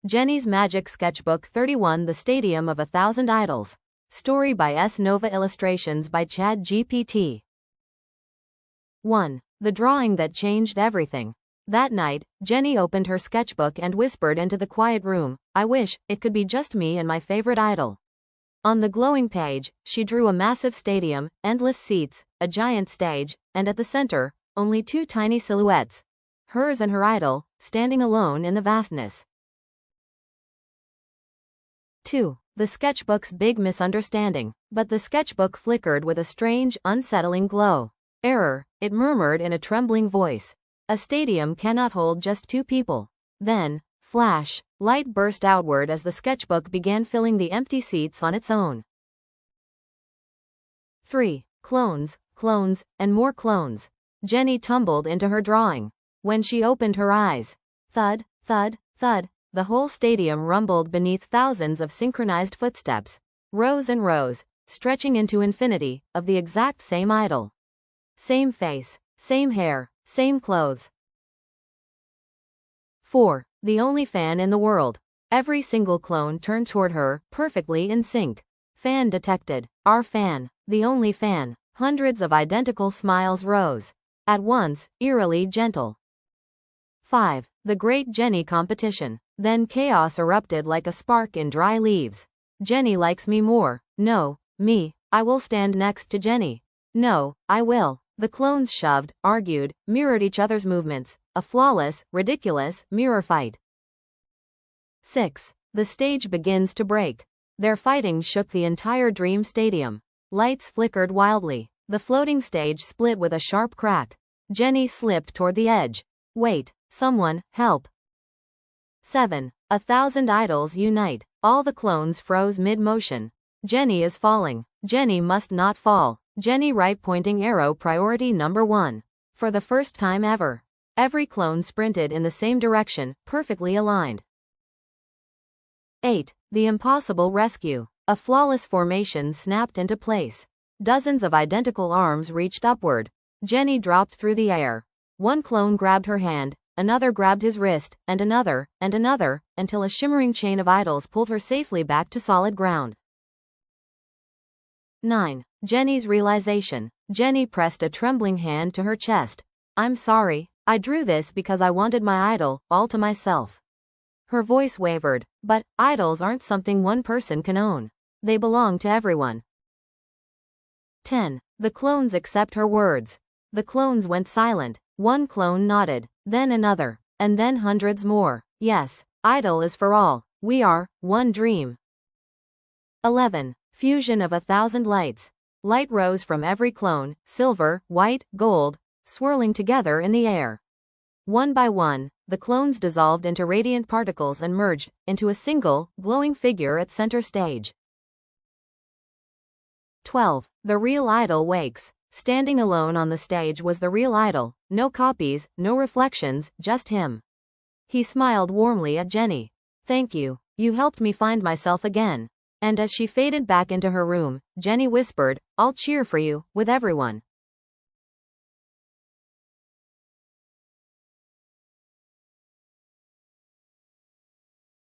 Jenny's Magic Sketchbook 31 The Stadium of 1,000 Idols. Story by S. Nova. Illustrations by ChatGPT. 1. The drawing that changed everything. That night, Jenny opened her sketchbook and whispered into the quiet room, "I wish it could be just me and my favorite idol." On the glowing page, she drew a massive stadium, endless seats, a giant stage, and at the center, only two tiny silhouettes. Hers and her idol, standing alone in the vastness. 2. The sketchbook's big misunderstanding. But the sketchbook flickered with a strange, unsettling glow. "Error," it murmured in a trembling voice. "A stadium cannot hold just two people." Then, flash, light burst outward as the sketchbook began filling the empty seats on its own. 3. Clones, clones, and more clones. Jenny tumbled into her drawing. When she opened her eyes, thud, thud, thud, the whole stadium rumbled beneath thousands of synchronized footsteps. Rows and rows, stretching into infinity, of the exact same idol. Same face, same hair, same clothes. 4. The only fan in the world. Every single clone turned toward her, perfectly in sync. Fan detected. Our fan. The only fan. Hundreds of identical smiles rose. At once, eerily gentle. 5. The Great Jenny Competition. Then chaos erupted like a spark in dry leaves. Jenny likes me more. No, me. I will stand next to Jenny. No, I will. The clones shoved, argued, mirrored each other's movements. A flawless, ridiculous, mirror fight. 6. The stage begins to break. Their fighting shook the entire dream stadium. Lights flickered wildly. The floating stage split with a sharp crack. Jenny slipped toward the edge. "Wait, someone, help." 7. 1,000 idols unite. All the clones froze mid-motion. Jenny is falling. Jenny must not fall. Jenny right pointing arrow priority number 1. For the first time ever, every clone sprinted in the same direction, perfectly aligned. 8. The impossible rescue. A flawless formation snapped into place. Dozens of identical arms reached upward. Jenny dropped through the air. One clone grabbed her hand, another grabbed his wrist, and another, until a shimmering chain of idols pulled her safely back to solid ground. 9. Jenny's realization. Jenny pressed a trembling hand to her chest. "I'm sorry. I drew this because I wanted my idol, all to myself." Her voice wavered. But idols aren't something one person can own. They belong to everyone. 10. The clones accept her words. The clones went silent. One clone nodded, then another, and then hundreds more. Yes, idol is for all. We are one dream. 11. Fusion of 1,000 lights. Light rose from every clone, silver, white, gold, swirling together in the air. One by one, the clones dissolved into radiant particles and merged into a single, glowing figure at center stage. 12. The real idol wakes. Standing alone on the stage was the real idol. No copies, no reflections, just him. He smiled warmly at Jenny. "Thank you. You helped me find myself again." And as she faded back into her room, Jenny whispered, "I'll cheer for you, with everyone."